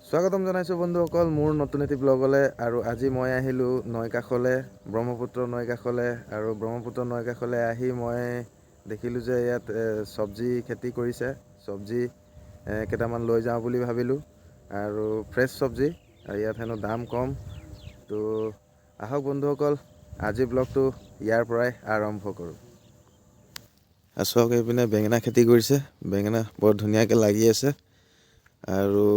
স্বাগতম জনাইছোঁ বন্ধুসকল মোৰ নতুন এটি ব্লগলৈ। আৰু আজি মই আহিলোঁ নৈ কাষলৈ, ব্ৰহ্মপুত্ৰ নৈ কাষলৈ। আৰু ব্ৰহ্মপুত্ৰ নৈ কাষলৈ আহি মই দেখিলোঁ যে ইয়াত চব্জি খেতি কৰিছে। চব্জি কেইটামান লৈ যাওঁ বুলি ভাবিলোঁ, আৰু ফ্ৰেছ চব্জি, আৰু ইয়াত হেনো দাম কম। তো আহক বন্ধুসকল, আজি ব্লগটো ইয়াৰ পৰাই আৰম্ভ কৰোঁ। চাওক এইপিনে বেঙেনা খেতি কৰিছে। বেঙেনা বৰ ধুনীয়াকৈ লাগি আছে। আৰু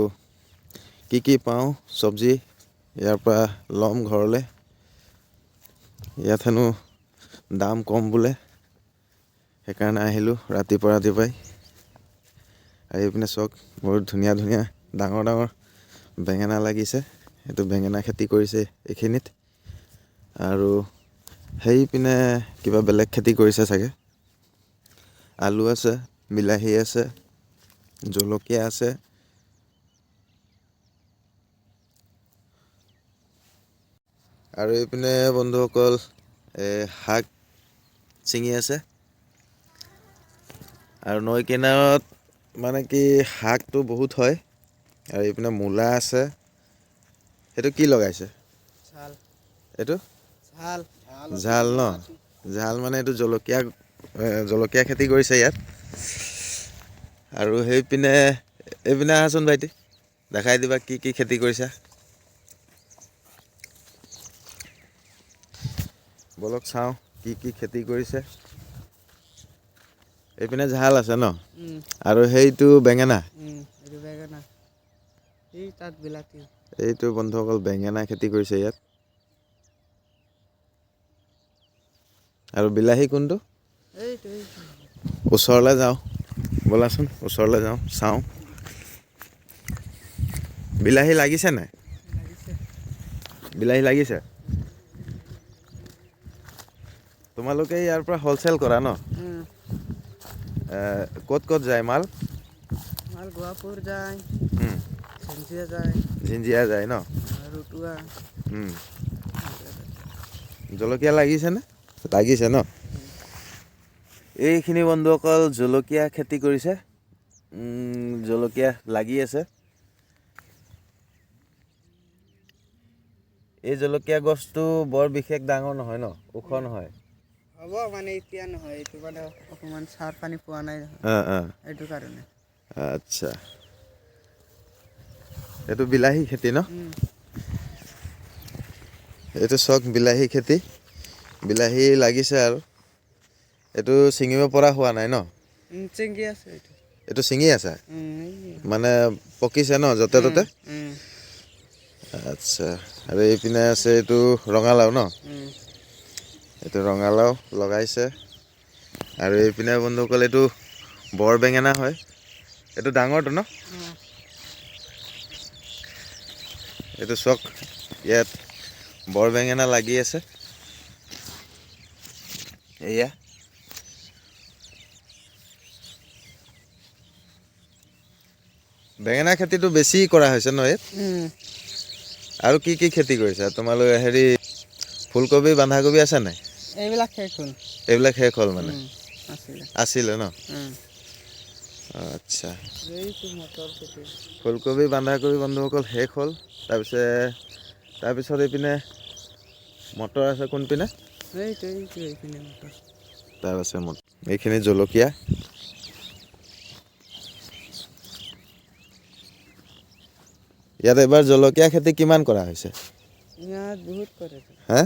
কি পাওঁ চব্জি ইয়াৰ পৰা ল'ম ঘৰলৈ। ইয়াত হেনো দাম কম বোলে, সেইকাৰণে আহিলোঁ ৰাতিপুৱাই। আৰু এইপিনে চাওক বহুত ধুনীয়া ডাঙৰ বেঙেনা লাগিছে। এইটো বেঙেনা খেতি কৰিছে এইখিনিত। আৰু সেইপিনে কিবা বেলেগ খেতি কৰিছে চাগে। আলু আছে, বিলাহী আছে, জলকীয়া আছে। আৰু এইপিনে বন্ধুসকল শাক ছিঙি আছে। আৰু নৈ কিনাৰত মানে কি শাকটো বহুত হয়। আৰু এইপিনে মূলা আছে। সেইটো কি লগাইছে? এইটো ঝাল ন? ঝাল মানে এইটো জলকীয়া খেতি কৰিছে ইয়াত। আৰু এইপিনে আহাচোন ভাইটি, দেখাই দিবা কি খেতি কৰিছা। বলক চাওঁ কি খেতি কৰিছে। এইপিনে ঝাল আছে ন? আৰু সেইটো বেঙেনা? এইটো বন্ধুসকল বেঙেনা খেতি কৰিছে ইয়াত। আৰু বিলাহী কোনটো? ওচৰলৈ যাওঁ ব'লাচোন, ওচৰলৈ যাওঁ, চাওঁ। বিলাহী লাগিছে নাই? বিলাহী লাগিছে। তোমালোকে ইয়াৰ পৰা হ'লচেল কৰা ন? ক'ত যায় মাল? গোৱাপুৰ যায়, জিঞ্জিয়া যায় ন? ৰুটুৱা। জলকীয়া লাগিছেনে? লাগিছে ন? এইখিনি বন্ধুসকল জলকীয়া খেতি কৰিছে। জলকীয়া লাগি আছে। এই জলকীয়া গছটো বৰ বিশেষ ডাঙৰ নহয় ন? ওখ নহয়? হ'ব মানে এতিয়া নহয়, এইটো মানে অকণমান সাৰ পানী পোৱা নাই এইটো কাৰণে। আচ্ছা, এইটো বিলাহী খেতি ন? এইটো চাওক বিলাহী খেতি। বিলাহী লাগিছে আৰু এইটো ছিঙিব পৰা হোৱা নাই ন? চিঙি আছে এইটো। এইটো ছিঙি আছে? মানে পকিছে ন য'তে ত'তে? আচ্ছা, আৰু এইপিনে আছে এইটো ৰঙালাও ন? এইটো ৰঙালাও লগাইছে। আৰু এইপিনে বন্ধুসকল এইটো বৰ বেঙেনা হয়। এইটো ডাঙৰটো ন? এইটো চাওক ইয়াত বৰ বেঙেনা লাগি আছে। এয়া বেঙেনা খেতিটো বেছি কৰা হৈছে ন ইয়াত? আৰু কি খেতি কৰিছা তোমালোকে? হেৰি ফুলকবি, বন্ধাকবি আছে নাই? এইবিলাক শেষ হ'ল। এইবিলাক শেষ হ'ল মানে? আছিলে ন? আচ্ছা, ফুলকবি, বন্ধাকবি বন্ধুসকল শেষ হ'ল। তাৰপিছত এইপিনে মটৰ আছে। কোনপিনে? তাৰপাছত এইখিনি জলকীয়া। ইয়াত এইবাৰ জলকীয়া খেতি কিমান কৰা হৈছে? ইয়াত বহুত কৰে। হা?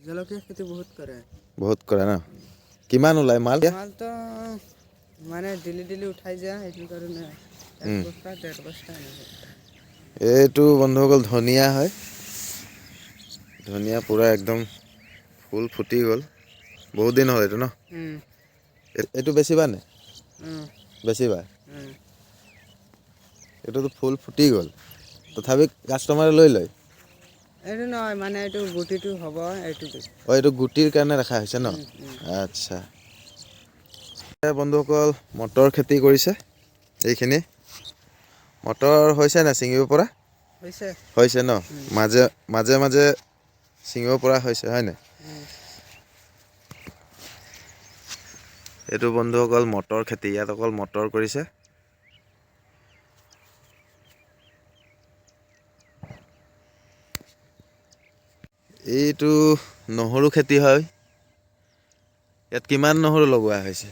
জলকীয়া খেতি বহুত কৰে। বহুত কৰে ন? কিমান ওলায় মাল? মালটো মানে ডেইলি উঠাই যায়, সেইটো কাৰণে এক বস্তা, 1.5 বস্তা এনেকৈ। এইটো বন্ধুসকল ধনিয়া হয়। ধনিয়া পূৰা একদম ফুল ফুটি গ'ল। বহুত দিন হ'ল এইটো ন? এইটো বেছিবা নে? বেছিবা? এইটোতো ফুল ফুটি গ'ল, তথাপি কাষ্টমাৰে লৈ লয়? এইটো নহয়, মানে এইটো গুটিটো হ'ব এইটো। এইটো গুটিৰ কাৰণে ৰখা হৈছে ন? আচ্ছা। বন্ধুসকল মটৰ খেতি কৰিছে এইখিনি। মটৰ হৈছে নাই ছিঙিব পৰা? হৈছে ন? মাজে ছিঙিব পৰা হৈছে হয় নাই? এইটো বন্ধুসকল মটৰ খেতি। ইয়াত অকল মটৰ কৰিছে। এইটো নহৰু খেতি হয়। ইয়াত কিমান নহৰু লগোৱা হৈছে?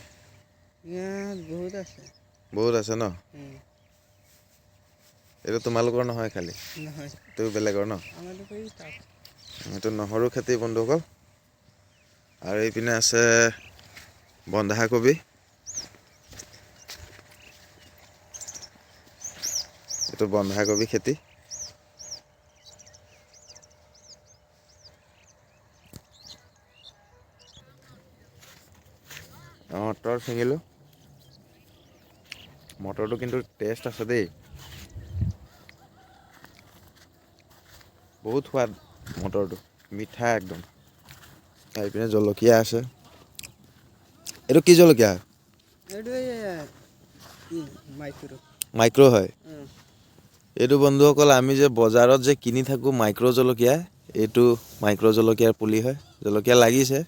ইয়াত বহুত আছে। বহুত আছে ন? উম, এইটো তোমালোকৰ নহয় খালি? নহয় এইটো বেলেগৰ ন? আমাৰতো এই তাত এইটো নহৰু খেতি বন্ধুসকল। আৰু এইপিনে আছে বন্ধাকবি। এইটো বন্ধাকবি খেতি। মটৰ ছিঙিলোঁ। মটৰটো কিন্তু টেষ্ট আছে দেই। বহুত সোৱাদ মটৰটো, মিঠা একদম। এইপিনে জলকীয়া আছে। এইটো কি জলকীয়া? এইটো এই মাইক্ৰ'। মাইক্ৰ' হয়। এইটো বন্ধুসকল আমি যে বজাৰত যে কিনি থাকোঁ মাইক্ৰ' জলকীয়া, এইটো মাইক্ৰ' জলকীয়াৰ পুলি হয়। জলকীয়া লাগিছে।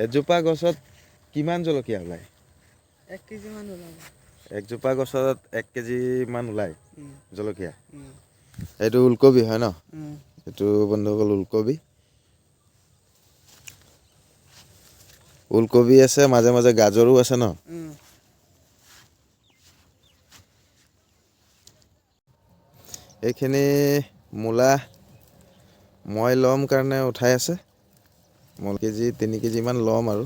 এজোপা গছত কিমান জলকীয়া ওলায়? 1 কেজি মান ওলাব। একজোপা গছত 1 কেজি মান ওলায় উম, জলকীয়া। উম, এইটো ওলকবি হয় ন? উম, এইটো বন্ধুসকল ওলকবি। ওলকবি আছে, মাজে মাজে গাজৰো আছে ন? উম। এইখিনি মূলা মই ল'ম কাৰণে উঠাই আছে। মই 3 কেজিমান ল'ম আৰু।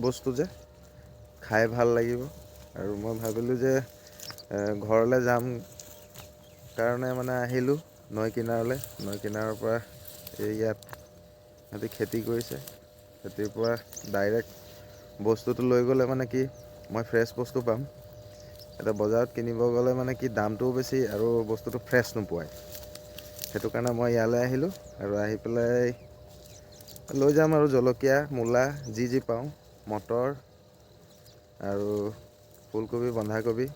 বস্তু যে খাই ভাল লাগিব আৰু মই ভাবিলোঁ যে ঘৰলৈ যাম কাৰণে মানে আহিলোঁ নৈ কিনাৰলৈ। নৈ কিনাৰৰ পৰা এই ইয়াত সিহঁতি খেতি কৰিছে। খেতিৰ পৰা ডাইৰেক্ট বস্তুটো লৈ গ'লে মানে কি মই ফ্ৰেছ বস্তু পাম। এতিয়া বজাৰত কিনিব গ'লে মানে কি দামটোও বেছি আৰু বস্তুটো ফ্ৰেছ নোপোৱাই। সেইটো কাৰণে মই ইয়ালৈ আহিলোঁ আৰু আহি পেলাই লৈ যাম আৰু জলকীয়া, মূলা যি পাওঁ, মটৰ আৰু ফুলকবি, বন্ধাকবি,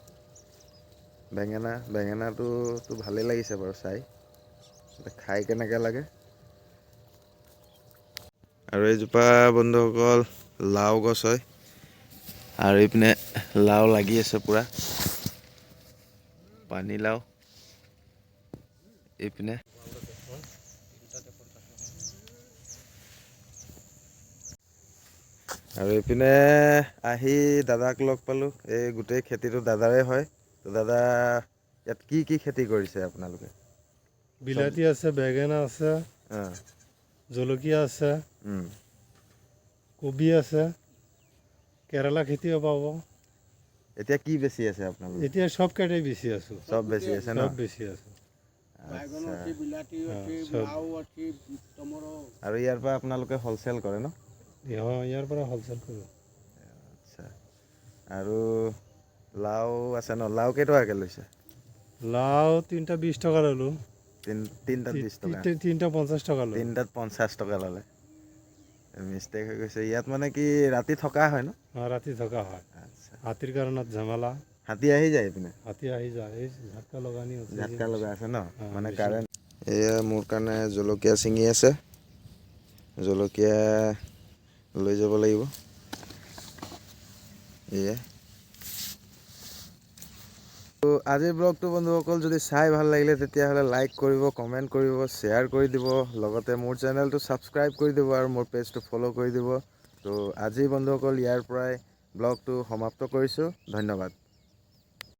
বেঙেনাটোতো ভালেই লাগিছে বাৰু চাই। খাই কেনেকৈ লাগে। আৰু এইজোপা বন্ধুসকল লাও গছ হয়। আৰু এইপিনে লাও লাগি আছে পূৰা। পানীলাও এইপিনে। আৰু এইপিনে আহি দাদাক লগ পালোঁ। এই গোটেই খেতিটো দাদাৰে হয়। তো দাদা ইয়াত কি কি খেতি কৰিছে আপোনালোকে? বিলাতী আছে, বেঙেনা আছে, অঁ, জলকীয়া আছে, কবি আছে, কেৰেলা খেতিও পাব। এতিয়া কি বেছি আছে আপোনালোকে? এতিয়া সব কাটেই বেছি আছোঁ। চব বেছি আছে ন? সব বেছি আছোঁ। আচ্ছা। সব আৰু ইয়াৰ পৰা আপোনালোকে হ'লচেল কৰে ন? ইয়াৰ পৰা হ'লচেল কৰোঁ। আচ্ছা। আৰু লাও আছে ন? লাও কেইটকাকৈ লৈছে? লাও তিনিটা 20 টকা ল'লোঁ। তিনিটাত 20 টকা? তিনিটা 50 টকা ল'লোঁ। তিনিটাত 50 টকা ল'লে। মিষ্টেক হৈ গৈছে। ইয়াত মানে কি ৰাতি থকা হয় ন? ৰাতি থকা হয়। আচ্ছা। হাতীৰ কাৰণত ঝামেলা। হাতী আহি যায় এইপিনে? হাতী আহি যায়। এই ঝাটকা লগানি আছে। ঝাটকা লগা আছে ন? মানে মেচিন। কাৰেণ্ট। এয়া মোৰ কাৰণে জলকীয়া ছিঙি আছে। জলকীয়া লৈ যাব লাগিব। এয়া। তো আজিৰ ব্লগটো বন্ধুসকল যদি চাই ভাল লাগিলে তেতিয়াহ'লে লাইক কৰিব, কমেণ্ট কৰিব, শ্বেয়াৰ কৰি দিব। লগতে মোৰ চেনেলটো ছাবস্ক্ৰাইব কৰি দিব আৰু মোৰ পেজটো ফ'ল' কৰি দিব। তো আজি বন্ধুসকল ইয়াৰ পৰাই ব্লগটো সমাপ্ত কৰিছোঁ। ধন্যবাদ।